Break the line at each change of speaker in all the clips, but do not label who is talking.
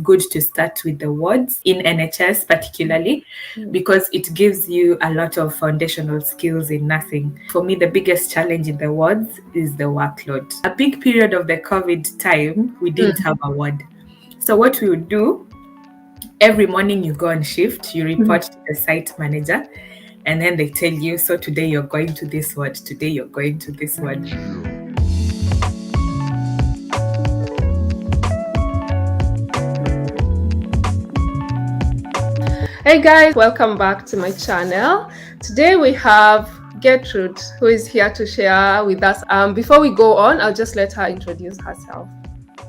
good to start with the wards in NHS particularly because it gives you a lot of foundational skills in nursing. For me, the biggest challenge in the wards is the workload. A big period of the COVID time, we didn't have a ward. So what we would do, every morning you go on shift, you report to the site manager, and then they tell you, so today you're going to this ward, today you're going to this ward.
Hey guys, welcome back to my channel. Today we have Getrude, who is here to share with us. Before we go on, I'll just let her introduce herself.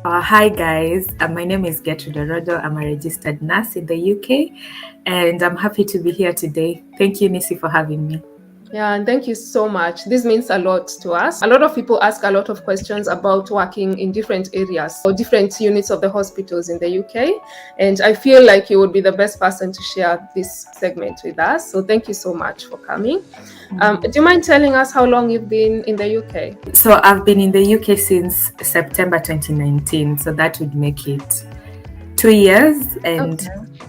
Hi guys, my name is Getrude. I'm a registered nurse in the UK and I'm happy to be here today. Thank you, Nisi, for having me.
Yeah, and thank you so much. This means a lot to us. A lot of people ask a lot of questions about working in different areas or different units of the hospitals in the UK. And I feel like you would be the best person to share this segment with us. So thank you so much for coming. Do you mind telling us how long you've been in the UK?
So I've been in the UK since September 2019. So that would make it 2 years and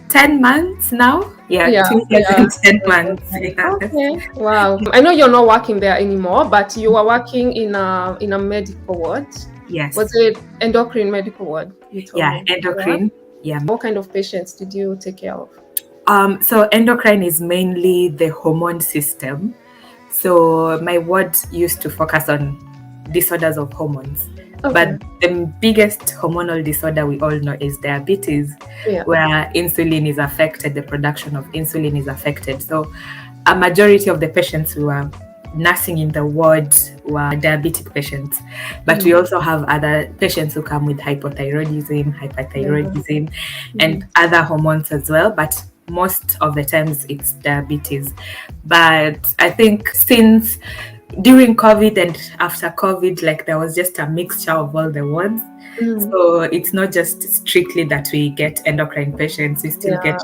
10 months now. 2 years and 10 months. Yeah.
Okay. Wow. I know you're not working there anymore, but you were working in a medical ward.
Yes.
Was it endocrine medical ward?
Yeah, endocrine. Yeah.
What kind of patients did you take care of?
So endocrine is mainly the hormone system. So my ward used to focus on disorders of hormones. Okay. But the biggest hormonal disorder we all know is diabetes, where insulin is affected, the production of insulin is affected. So a majority of the patients who are nursing in the ward were diabetic patients. But we also have other patients who come with hypothyroidism, hyperthyroidism, and other hormones as well. But most of the times it's diabetes. But I think since during COVID and after COVID, like there was just a mixture of all the wards. So it's not just strictly that we get endocrine patients, we still get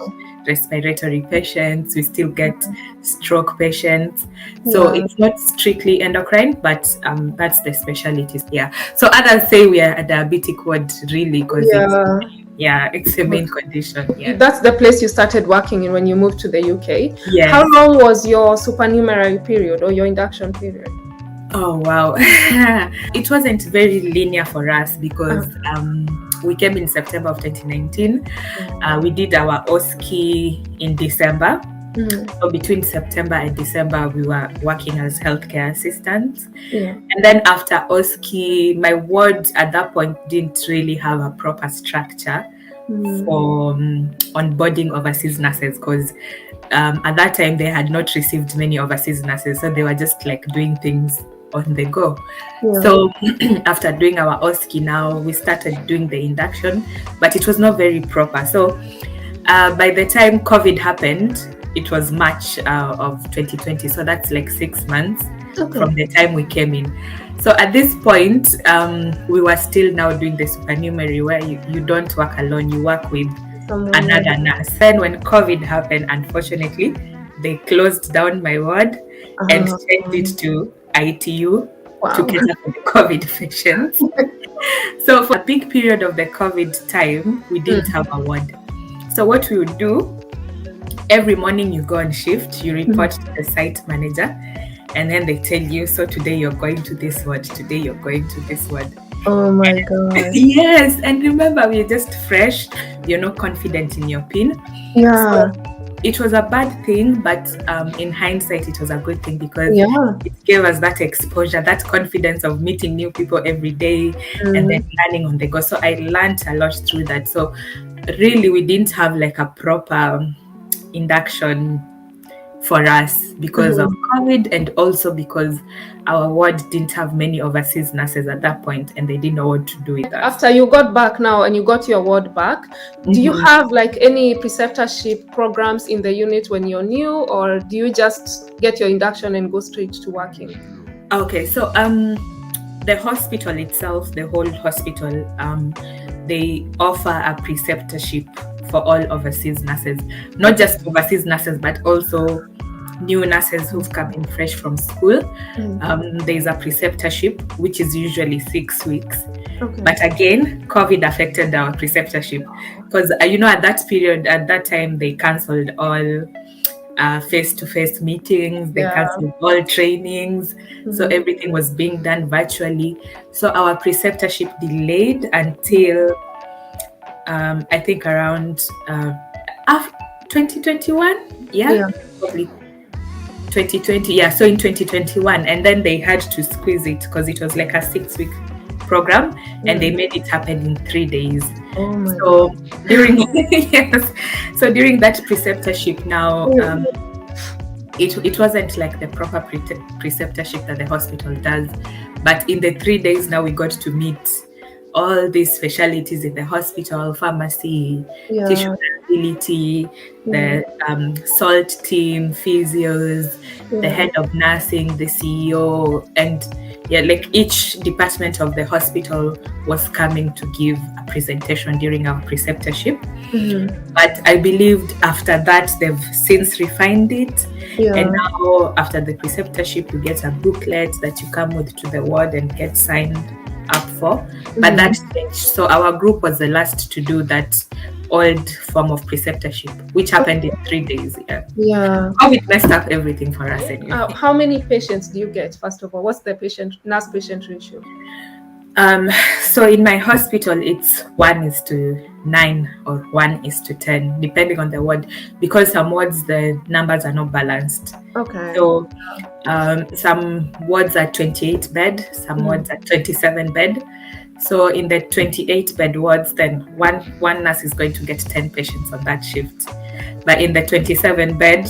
respiratory patients, we still get stroke patients. So it's not strictly endocrine, but that's the specialties. So others say we are a diabetic ward really because it's the main condition.
That's the place you started working in when you moved to the UK.
Yes.
How long was your supernumerary period or your induction period?
Oh wow. It wasn't very linear for us because we came in September of 2019. We did our OSCE in December. So between September and December, we were working as healthcare assistants. And then after OSCE, my ward at that point didn't really have a proper structure for onboarding overseas nurses because at that time they had not received many overseas nurses. So they were just like doing things on the go. So after doing our OSCE now, we started doing the induction, but it was not very proper. So by the time COVID happened, it was March of 2020. So that's like 6 months from the time we came in. So at this point, we were still now doing the supernumerary where you don't work alone, you work with another nurse. Then when COVID happened, unfortunately, they closed down my ward and changed it to ITU to cater for the COVID patients. So for a big period of the COVID time, we didn't have a ward. So what we would do, every morning you go on shift, you report to the site manager, and then they tell you, so today you're going to this ward, today you're going to this ward.
Oh my God.
Yes, and remember, we're just fresh, you're not confident in your PIN. So it was a bad thing, but in hindsight, it was a good thing because it gave us that exposure, that confidence of meeting new people every day and then learning on the go. So I learned a lot through that. So really, we didn't have like a proper induction for us because of COVID and also because our ward didn't have many overseas nurses at that point and they didn't know what to do with us.
After you got back now and you got your ward back, do you have like any preceptorship programs in the unit when you're new, or do you just get your induction and go straight to working?
Okay, so the hospital itself, the whole hospital, they offer a preceptorship for all overseas nurses, not just overseas nurses, but also new nurses who've come in fresh from school. There's a preceptorship, which is usually 6 weeks. But again, COVID affected our preceptorship because, at that time, they cancelled all face-to-face meetings, they cancelled all trainings, so everything was being done virtually. So our preceptorship delayed until I think around 2021, probably 2020, so in 2021, and then they had to squeeze it because it was like a 6-week program, and they made it happen in 3 days. So during during that preceptorship now, it wasn't like the proper preceptorship that the hospital does, but in the 3 days now we got to meet all these specialities in the hospital: pharmacy, tissue reliability, the salt team, physios, the head of nursing, the CEO, and like each department of the hospital was coming to give a presentation during our preceptorship. But I believed after that they've since refined it, and now after the preceptorship you get a booklet that you come with to the ward and get signed up for. But that changed, so our group was the last to do that old form of preceptorship, which happened in 3 days. COVID messed up everything for us anyway.
How many patients do you get, first of all? What's the nurse-patient ratio?
So in my hospital, it's 1:9 or 1:10, depending on the ward, because some wards the numbers are not balanced. So some wards are 28 bed, some wards are 27 bed. So in the 28 bed wards, then one nurse is going to get 10 patients on that shift. But in the 27 bed,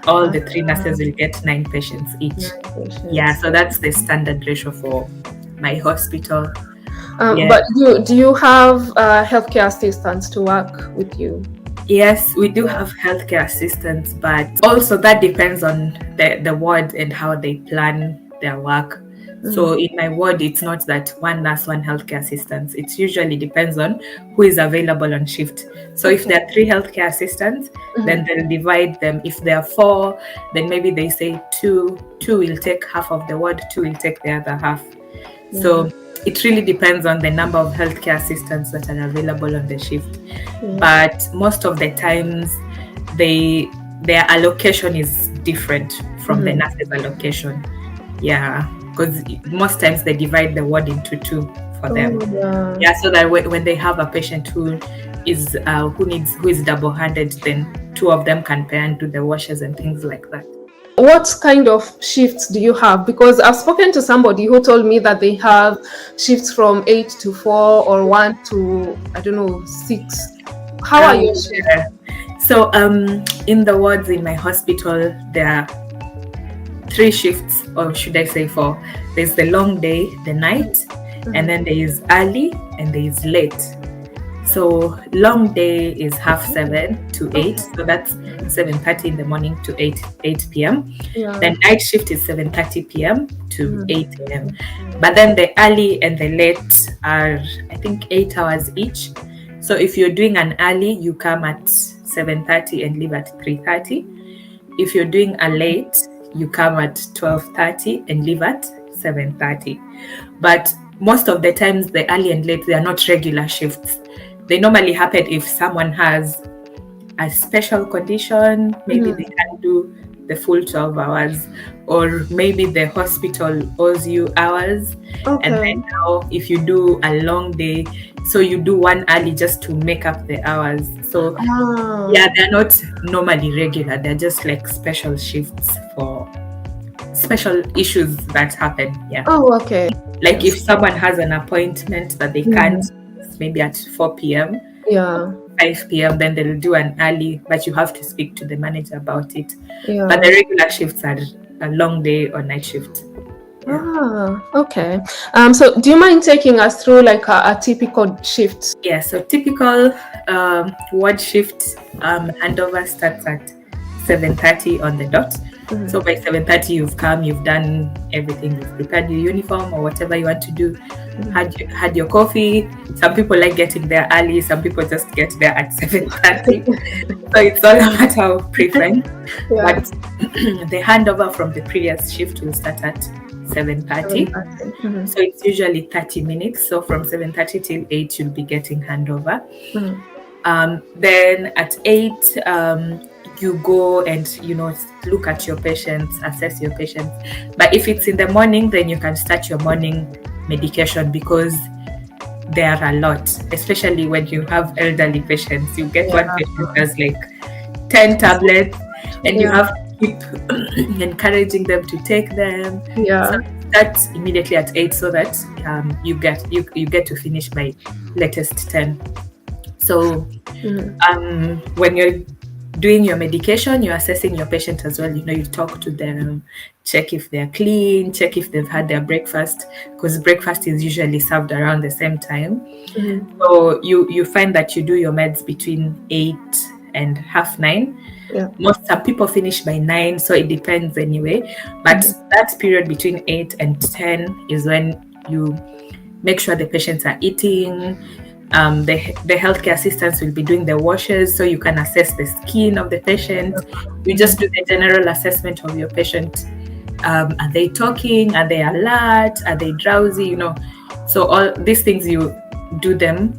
all the 3 nurses will get 9 patients each. So that's the standard ratio for my hospital.
But do you have healthcare assistants to work with you?
Yes, we do have healthcare assistants, but also that depends on the ward and how they plan their work. So in my ward, it's not that one nurse, one healthcare assistant. It usually depends on who is available on shift. So if there are 3 healthcare assistants, then they'll divide them. If there are 4, then maybe they say two will take half of the ward, 2 will take the other half. So it really depends on the number of healthcare assistants that are available on the shift. But most of the times, their allocation is different from the nurse's allocation. Because most times they divide the ward into 2 for them. So that when they have a patient who is double-handed, then 2 of them can pair and do the washes and things like that.
What kind of shifts do you have? Because I've spoken to somebody who told me that they have shifts from 8 to 4 or 1 to 6. How are you?
So in the wards in my hospital, there are 3 shifts, or should I say 4. There's the long day, the night, and then there is early and there is late. So long day is 7:30 to 8, so that's 7:30 in the morning to 8 p.m. Then night shift is 7:30 p.m. to 8 a.m. But then the early and the late are, I think, 8 hours each. So if you're doing an early, you come at 7:30 and leave at 3:30. If you're doing a late, you come at 12:30 and leave at 7:30. But most of the times, the early and late, they are not regular shifts. They normally happen if someone has a special condition, maybe they can do the full 12 hours, or maybe the hospital owes you hours. And then now if you do a long day, so you do one early just to make up the hours. So they're not normally regular, they're just like special shifts for special issues that happen. Like if someone has an appointment that they can't, maybe at 4 p.m. 5 p.m. then they'll do an early, but you have to speak to the manager about it. But the regular shifts are a long day or night shift.
So do you mind taking us through like a typical shift?
So typical ward shift handover starts at 7:30 on the dot. So by 7:30 you've come, you've done everything, you've prepared your uniform or whatever you want to do. had your coffee. Some people like getting there early, some people just get there at 7:30. So it's all a matter of preference. But the handover from the previous shift will start at 7:30. So it's usually 30 minutes. So from 7:30 till 8, you'll be getting handover. Then at 8, you go and look at your patients, assess your patients. But if it's in the morning, then you can start your morning medication, because there are a lot, especially when you have elderly patients. You get one patient has like 10 tablets, and you have to keep encouraging them to take them. So that's immediately at 8, so that you get to finish by latest 10. So when you're doing your medication, you're assessing your patient as well. You talk to them, check if they're clean, check if they've had their breakfast, because breakfast is usually served around the same time. So you find that you do your meds between 8 and 8:30. Some people finish by 9, so it depends anyway. But that period between 8 and 10 is when you make sure the patients are eating. The healthcare assistants will be doing the washes, so you can assess the skin of the patient. You just do the general assessment of your patient. Are they talking? Are they alert? Are they drowsy? So all these things, you do them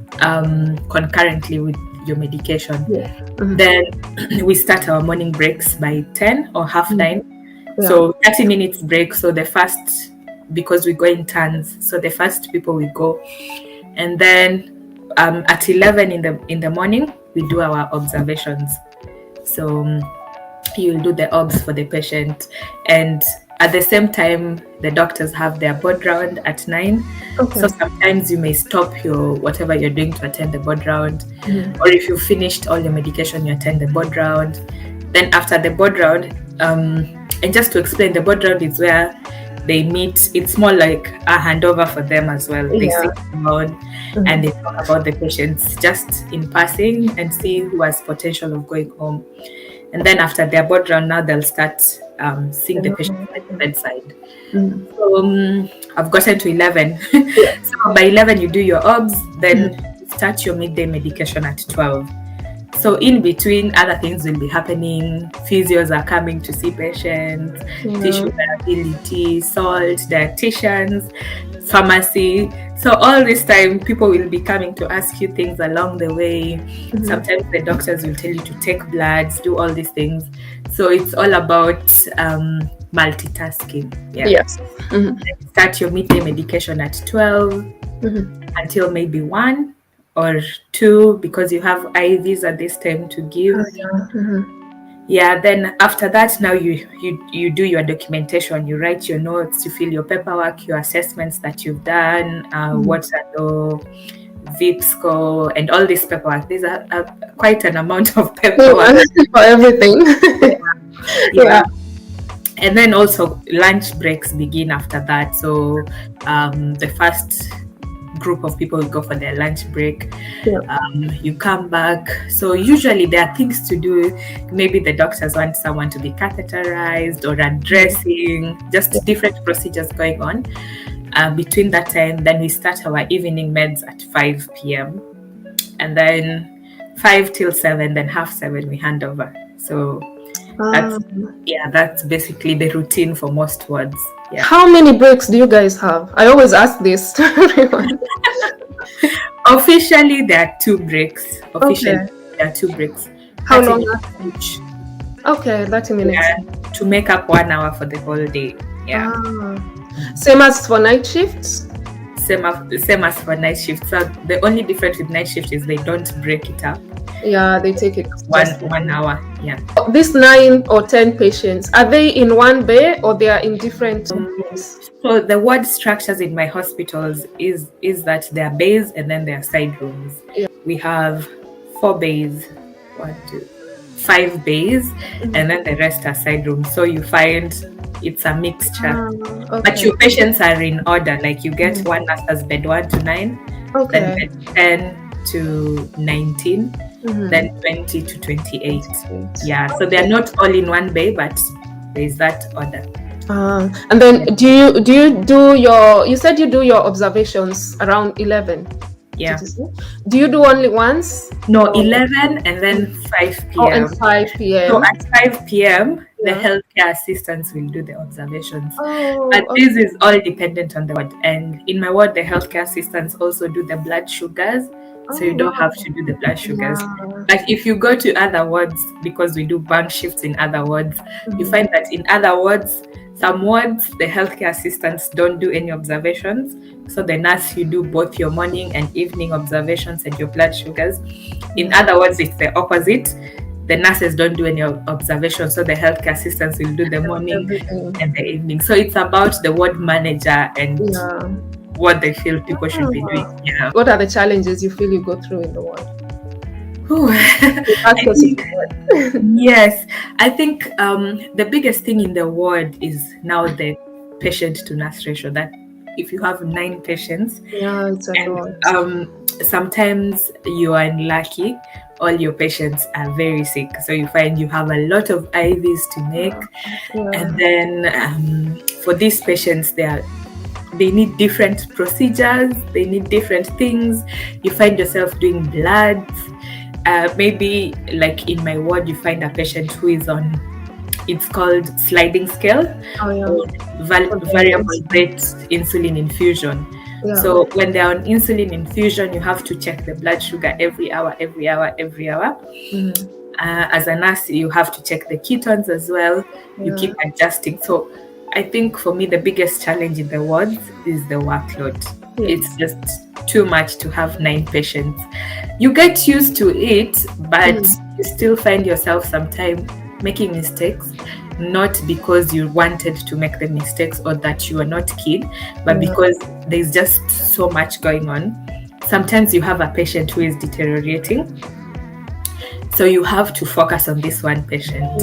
concurrently with your medication. Then we start our morning breaks by 10 or 9:30. So 30 minutes break. So the first, because we go in turns, so the first people will go, and then at 11 in the morning, we do our observations. So you'll do the obs for the patient, and at the same time, the doctors have their board round at 9. So sometimes you may stop your whatever you're doing to attend the board round, or if you've finished all your medication, you attend the board round. Then after the board round, and just to explain, the board round is where they meet. It's more like a handover for them as well. They sit down and they talk about the patients just in passing and see who has potential of going home. And then after their board round, now they'll start seeing the patient at the bedside. So I've gotten to 11. So by 11, you do your obs, then you start your midday medication at 12. So in between, other things will be happening. Physios are coming to see patients, tissue variability, salt, dietitians, pharmacy. So all this time, people will be coming to ask you things along the way. Sometimes the doctors will tell you to take bloods, do all these things. So it's all about multitasking. Start your midday medication at 12 until maybe 1 or 2, because you have IVs at this time to give. Then after that, now you do your documentation. You write your notes, you fill your paperwork, your assessments that you've done, water, VIP score, and all this paperwork. These are quite an amount of paperwork
for everything.
And then also lunch breaks begin after that. So the first group of people will go for their lunch break. You come back. So usually there are things to do. Maybe the doctors want someone to be catheterized or a dressing, just different procedures going on. Between that time, then we start our evening meds at 5 p.m. And then 5 till 7, then 7:30 we hand over. So that's basically the routine for most wards.
How many breaks do you guys have? I always ask this to everyone.
Officially, there are 2 breaks. There are 2 breaks.
How long
each?
30 minutes.
To make up 1 hour for the whole day.
Same as for night shifts?
Same as for night shifts. So the only difference with night shift is they don't break it up.
They take it
1 hour.
These 9 or 10 patients, are they in one bay or they are in different rooms?
So the ward structures in my hospitals is that there are bays and then there are side rooms. We have 4 bays, 5 bays, and then the rest are side rooms. So you find it's a mixture. But your patients are in order. Like you get one nurse as bed 1 to 9, then bed 10 to 19, then 20 to 28. So they're not all in one bay, but there's that order.
And then do you do your? You said you do your observations around 11.
Yeah.
Do you do only once?
No, 11 and then 5 p.m.
Oh, and 5 p.m.
So at 5 p.m., the healthcare assistants will do the observations.
Oh,
But this is all dependent on the ward. And in my ward, the healthcare assistants also do the blood sugars. So you don't have to do the blood sugars. Like if you go to other wards, because we do bank shifts in other wards, you find that in other wards, some wards, the healthcare assistants don't do any observations. So the nurse, you do both your morning and evening observations and your blood sugars. In other words, it's the opposite. The nurses don't do any observations, so the healthcare assistants will do the morning and the evening. So it's about the ward manager and what they feel people should be doing. Yeah.
What are the challenges you feel you go through in the ward?
Yes, I think the biggest thing in the ward is now the patient to nurse ratio. That if you have 9 patients,
it's a lot.
Sometimes you are unlucky, all your patients are very sick, so you find you have a lot of IVs to make, and then for these patients they need different procedures, they need different things. You find yourself doing bloods. Maybe like in my ward, you find a patient who is on, it's called sliding scale, variable rate insulin infusion. So when they're on insulin infusion, you have to check the blood sugar every hour. As a nurse, you have to check the ketones as well. You keep adjusting. So I think for me, the biggest challenge in the wards is the workload. It's just too much to have 9 patients. You get used to it, but you still find yourself sometimes making mistakes, not because you wanted to make the mistakes or that you are not keen, but because there's just so much going on. Sometimes you have a patient who is deteriorating, so you have to focus on this one patient.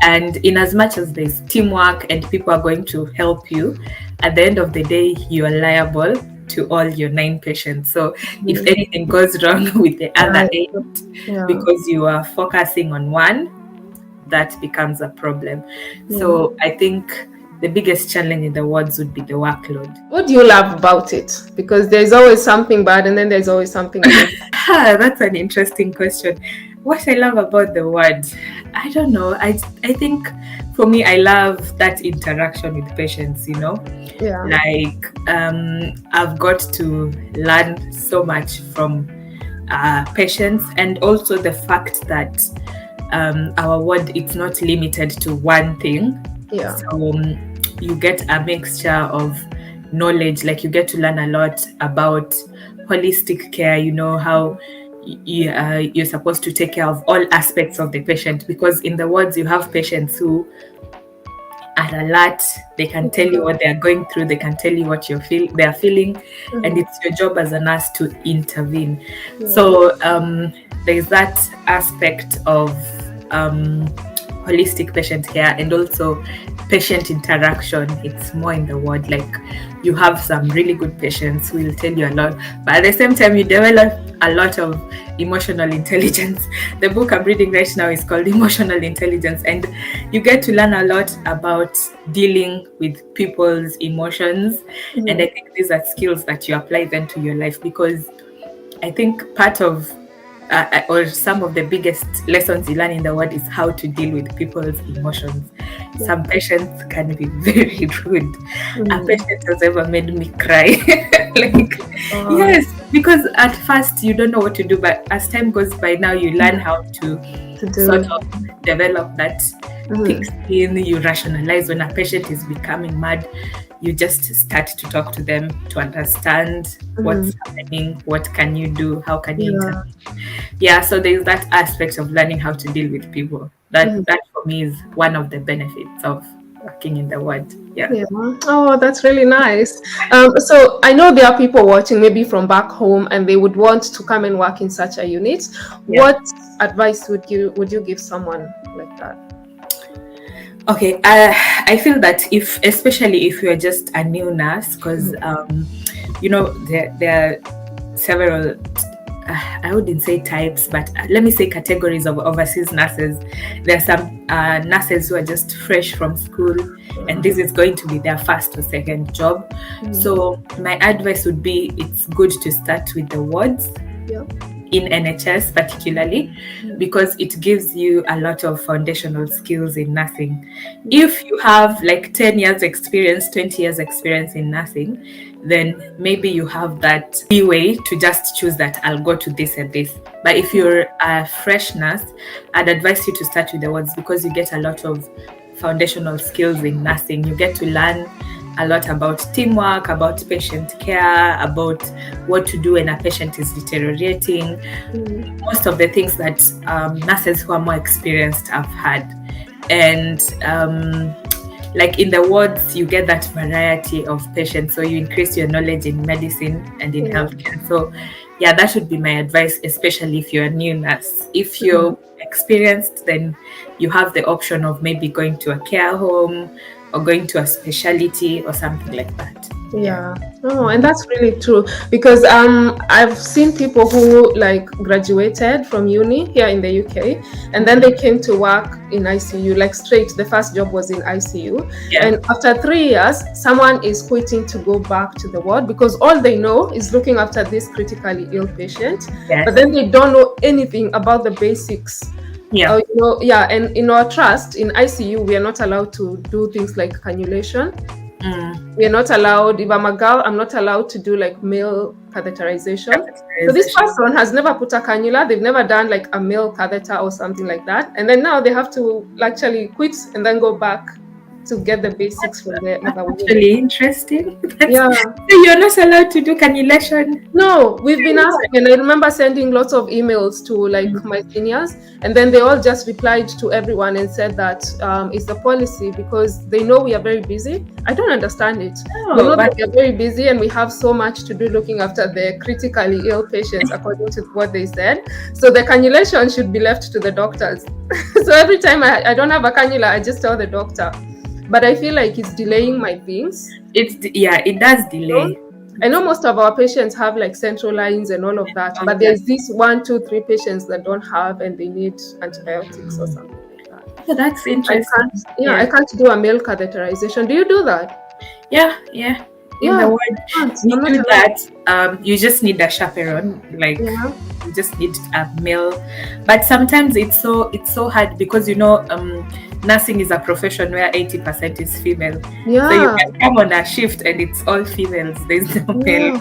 And in as much as there's teamwork and people are going to help you, at the end of the day, you are liable to all your 9 patients. So if anything goes wrong with the other 8, because you are focusing on one, that becomes a problem. So I think the biggest challenge in the wards would be the workload.
What do you love about it? Because there's always something bad and then there's always something good.
That's an interesting question. What I love about the ward, I don't know. I think for me, I love that interaction with patients, Like I've got to learn so much from patients, and also the fact that our ward, it's not limited to one thing. So you get a mixture of knowledge, like you get to learn a lot about holistic care, how you're supposed to take care of all aspects of the patient, because in the wards you have patients who are alert, they can tell you what they are going through, they can tell you what they are feeling, and it's your job as a nurse to intervene. So there's that aspect of holistic patient care, and also patient interaction. It's more in the ward, like you have some really good patients who will tell you a lot, but at the same time you develop a lot of emotional intelligence. The book I'm reading right now is called Emotional Intelligence, and you get to learn a lot about dealing with people's emotions. And I think these are skills that you apply then to your life, because I think part of or some of the biggest lessons you learn in the ward is how to deal with people's emotions. Some patients can be very rude. A patient has ever made me cry. Yes, because at first you don't know what to do, but as time goes by, now you learn how to sort of develop that thick skin. You rationalize when a patient is becoming mad. You just start to talk to them to understand what's happening, what can you do, how can you intervene. So there's that aspect of learning how to deal with people. That for me is one of the benefits of working in the ward.
Oh, that's really nice. So I know there are people watching maybe from back home and they would want to come and work in such a unit. What advice would you give someone like that?
Okay, I feel that especially if you're just a new nurse, because there are several I wouldn't say types, but let me say categories of overseas nurses. There are some nurses who are just fresh from school, and this is going to be their first or second job. So my advice would be, it's good to start with the wards. In NHS particularly, because it gives you a lot of foundational skills in nursing. If you have like 10 years experience, 20 years experience in nursing, then maybe you have that leeway to just choose that I'll go to this and this. But if you're a fresh nurse, I'd advise you to start with the wards, because you get a lot of foundational skills in nursing. You get to learn a lot about teamwork, about patient care, about what to do when a patient is deteriorating. Most of the things that nurses who are more experienced have had. And like in the wards, you get that variety of patients, so you increase your knowledge in medicine and in healthcare. So yeah, that should be my advice, especially if you're a new nurse. If you're experienced, then you have the option of maybe going to a care home or going to a specialty or something like that.
Yeah. Oh, and that's really true, because I've seen people who like graduated from uni here in the UK, and then they came to work in ICU, like straight. The first job was in ICU, and after 3 years, someone is quitting to go back to the ward, because all they know is looking after this critically ill patient, but then they don't know anything about the basics. And in our trust in ICU, we are not allowed to do things like cannulation. We are not allowed. If I'm a girl, I'm not allowed to do like male catheterization. So this person has never put a cannula. They've never done like a male catheter or something like that. And then now they have to actually quit and then go back to get the basics from the other women.
Really interesting. So you're not allowed to do cannulation?
No, we've been asking, and I remember sending lots of emails to like my seniors, and then they all just replied to everyone and said that it's the policy, because they know we are very busy. I don't understand it. We know that we are very busy and we have so much to do looking after the critically ill patients, according to what they said. So the cannulation should be left to the doctors. So every time I don't have a cannula, I just tell the doctor. But I feel like it's delaying my things.
It does delay.
I know most of our patients have like central lines and all of that, but there's these 1, 2, 3 patients that don't have, and they need antibiotics or something like that.
Yeah, that's interesting.
I can't do a male catheterization. Do you do that?
Yeah. In the ward, we do that. You just need a chaperone, like you just need a male. But sometimes it's so hard, because nursing is a profession where 80% is female. So you can come on a shift and it's all females. There's no male.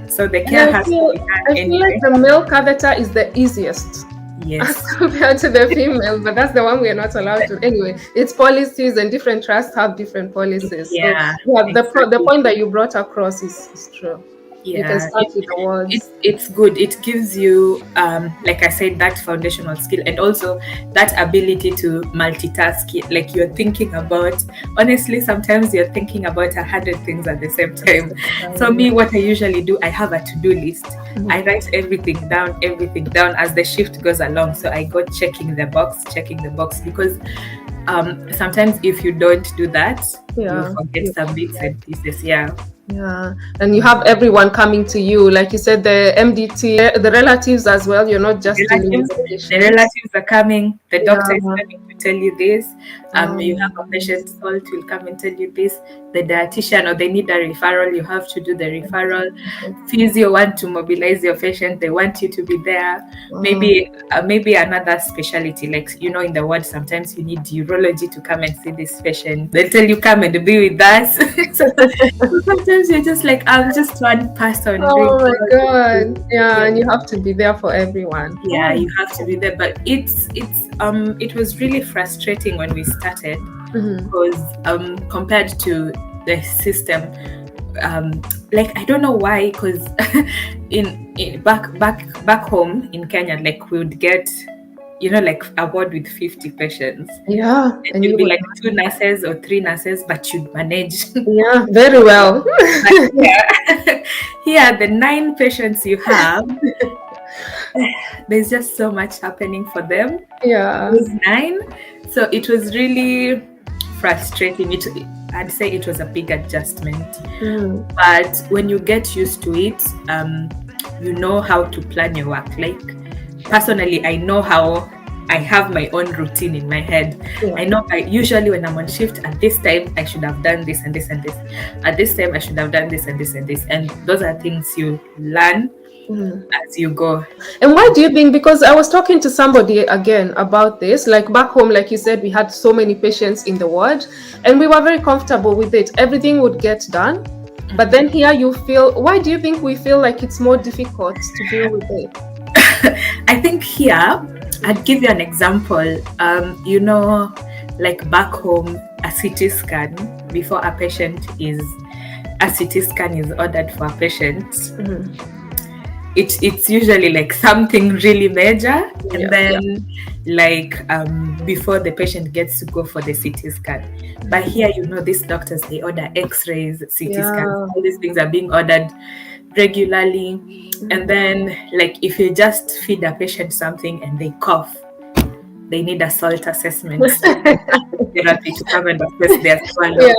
So the care has to be done.
I feel like the male catheter is the easiest. As compared to the female, but that's the one we are not allowed to. Anyway, it's policies, and different trusts have different policies. The point that you brought across is true. You can start with the wards.
It's good. It gives you, like I said, that foundational skill, and also that ability to multitask. Like you're thinking about, honestly, sometimes you're thinking about 100 things at the same time. So me, what I usually do, I have a to-do list. I write everything down as the shift goes along. So I go checking the box, because sometimes if you don't do that, you forget some bits and pieces.
And you have everyone coming to you, like you said, the MDT, the relatives as well. You're not just
the relatives are coming. The doctor is coming to tell you this. You have a patient salt will come and tell you this. The dietitian, or they need a referral, you have to do the referral. Physio want to mobilize your patient, they want you to be there. Maybe another specialty, like in the ward, sometimes you need urology to come and see this patient. They tell you come and be with us. So sometimes you're just like, I'm just one person.
Oh my god! And you have to be there for everyone.
You have to be there. But it was really frustrating when we started, because compared to the system, like I don't know why, because in back home in Kenya, like we would get like a ward with 50 patients. And you'd be like 2 nurses or 3 nurses, but you'd manage.
Very well.
Here, the 9 patients you have, there's just so much happening for them. Those 9. So it was really frustrating. I'd say it was a big adjustment. But when you get used to it, you know how to plan your work. Like personally, I know how I have my own routine in my head. I know usually when I'm on shift at this time, I should have done this and this and this. At this time, I should have done this and this and this. And those are things you learn as you go.
And why do you think? Because I was talking to somebody again about this, like back home, like you said, we had so many patients in the ward and we were very comfortable with it. Everything would get done. But then here you feel, why do you think we feel like it's more difficult to deal with it?
I think here, I'd give you an example. You know, like back home, a CT scan before a patient is ordered for a patient. It's usually like something really major, and then like before the patient gets to go for the CT scan. But here, you know, these doctors, they order X-rays, CT scans, all these things are being ordered regularly. And then like if you just feed a patient something and they cough, they need a salt assessment therapy to come and assess their swallow.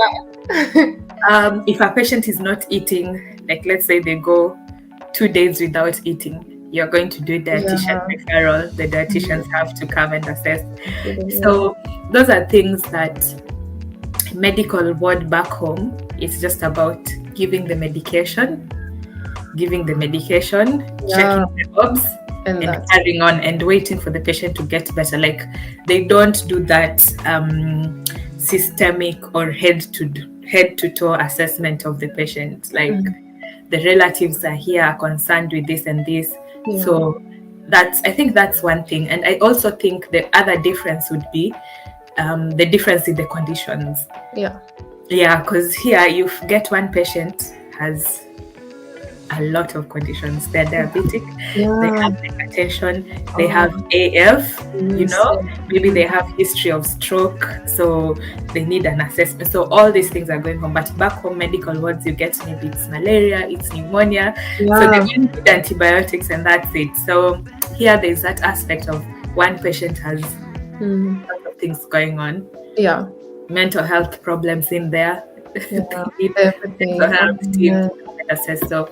If a patient is not eating, like let's say they go 2 days without eating, you're going to do dietitian referral. The dietitians have to come and assess. So those are things that medical ward back home, it's just about giving the medication, checking the obs, and carrying on and waiting for the patient to get better. Like they don't do that systemic or head to toe assessment of the patient. Like the relatives are here concerned with this and this. So I think that's one thing. And I also think the other difference would be the difference in the conditions. Because here you get one patient has a lot of conditions. They're diabetic, they have hypertension, they have AF, you know, maybe they have history of stroke, so they need an assessment. So all these things are going on. But back home medical wards, you get maybe it's malaria, it's pneumonia, so they need antibiotics and that's it. So here there's that aspect of one patient has lots of things going on. Mental health problems in there. Mental health team assess. So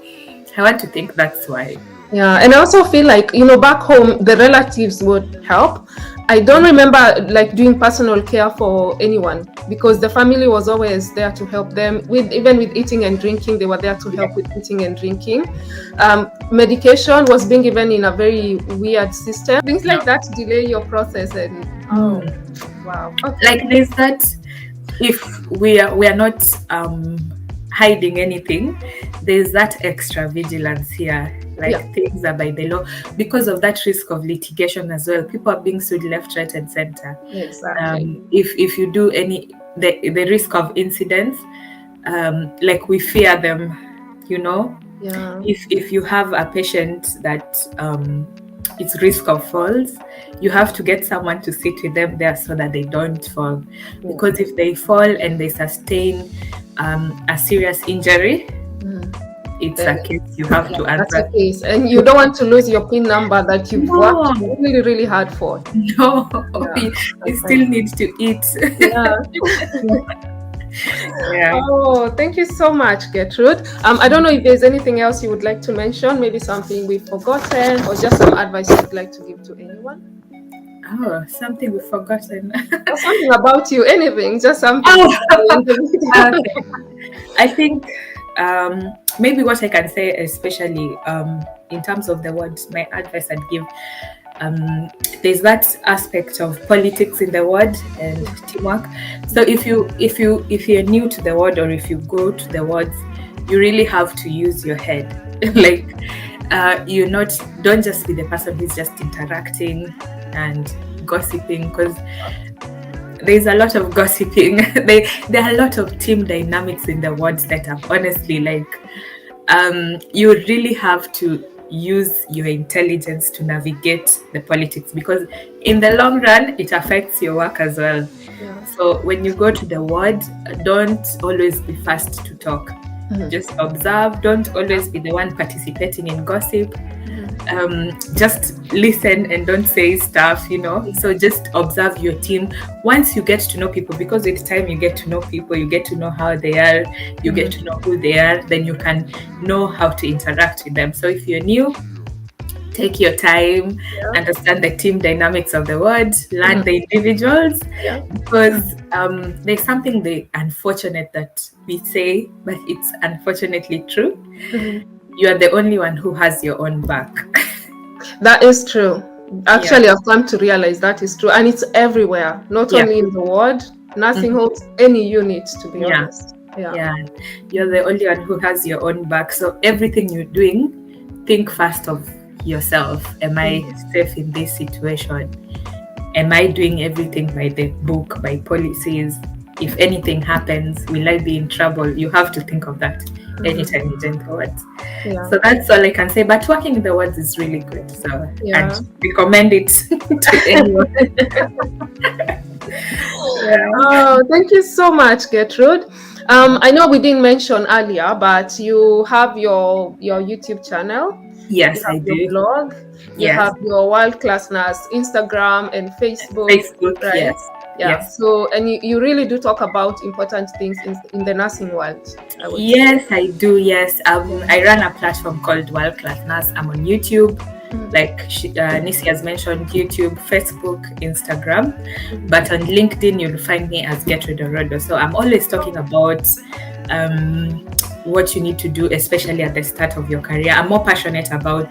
I want to think that's why.
And I also feel like, you know, back home the relatives would help. I don't remember like doing personal care for anyone because the family was always there to help them even with eating and drinking. They were there to help with eating and drinking. Medication was being given in a very weird system. Things like that delay your process and
like there's that, if we are not hiding anything, there's that extra vigilance here. Like things are by the law because of that risk of litigation as well. People are being sued left, right, and center. If you do the risk of incidents, like we fear them, you know. If you have a patient that it's risk of falls, you have to get someone to sit with them there so that they don't fall. Because if they fall and they sustain a serious injury, it's a case you have to answer.
That's a case, and you don't want to lose your PIN number that you've worked really, really hard for.
We still need to eat.
Oh, thank you so much, Gertrude. I don't know if there's anything else you would like to mention, maybe something we've forgotten, or just some advice you'd like to give to anyone.
Oh, something we've forgotten.
Or something about you, anything, just something.
I think maybe what I can say, especially in terms of the words, my advice I'd give, there's that aspect of politics in the ward and teamwork. So if you're new to the ward or if you go to the wards, you really have to use your head. Like don't just be the person who's just interacting and gossiping, because there's a lot of gossiping. There are a lot of team dynamics in the wards that are honestly like you really have to use your intelligence to navigate the politics, because in the long run it affects your work as well. So when you go to the ward, don't always be fast to talk. Just observe. Don't always be the one participating in gossip. just listen and don't say stuff, you know. So just observe your team. Once you get to know people, because with time you get to know people, you get to know how they are, you get to know who they are, then you can know how to interact with them. So if you're new, take your time, understand the team dynamics of the ward, learn the individuals, because there's something unfortunate that we say, but it's unfortunately true. You are the only one who has your own back.
That is true. Actually, I've come to realize that is true, and it's everywhere, not only in the ward, nursing homes, any unit, to be honest.
You're the only one who has your own back. So everything you're doing, think first of yourself. Am I safe in this situation? Am I doing everything by the book, by policies? If anything happens, will I be in trouble? You have to think of that anytime you join the wards. So that's all I can say. But working in the wards is really good. So I'd recommend it to anyone.
Oh, thank you so much, Gertrude. I know we didn't mention earlier, but you have your YouTube channel.
Yes, I do.
Your blog. You have your World Class Nurse Instagram and Facebook. Right? Yes. So, and you really do talk about important things in the nursing world.
I do. Yes. I run a platform called World Class Nurse. I'm on YouTube. Like Nisi has mentioned, YouTube, Facebook, Instagram. But on LinkedIn, you'll find me as Getrude. So I'm always talking about what you need to do, especially at the start of your career. I'm more passionate about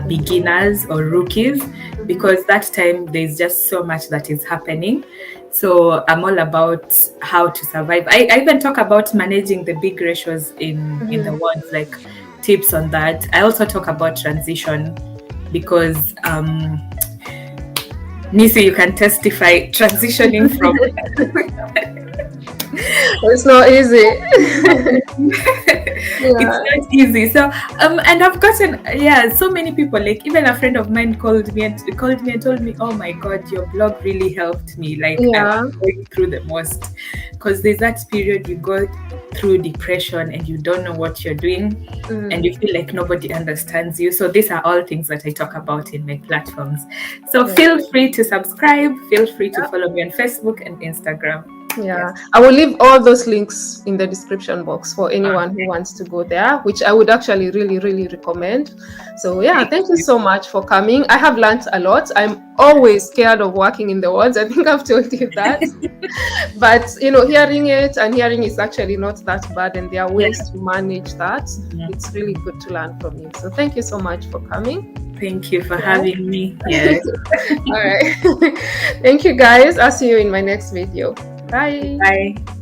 beginners or rookies, because that time there's just so much that is happening. So I'm all about how to survive. I even talk about managing the big ratios in the wards, like tips on that. I also talk about transition, because Nisi, you can testify, transitioning from
it's not easy.
It's not easy. So and I've gotten so many people, like even a friend of mine called me and told me, oh my god, your blog really helped me. Like I'm going through the most, because there's that period you go through depression and you don't know what you're doing, and you feel like nobody understands you. So these are all things that I talk about in my platforms. So feel free to subscribe, feel free to follow me on Facebook and Instagram.
I will leave all those links in the description box for anyone who wants to go there, which I would actually really, really recommend. So thank you so much for coming. I have learned a lot. I'm always scared of working in the wards. I think I've told you that. But hearing is actually not that bad, and there are ways to manage that. It's really good to learn from you. So thank you so much for coming.
Thank you for having me. All
right. Thank you, guys. I'll see you in my next video. Bye.
Bye.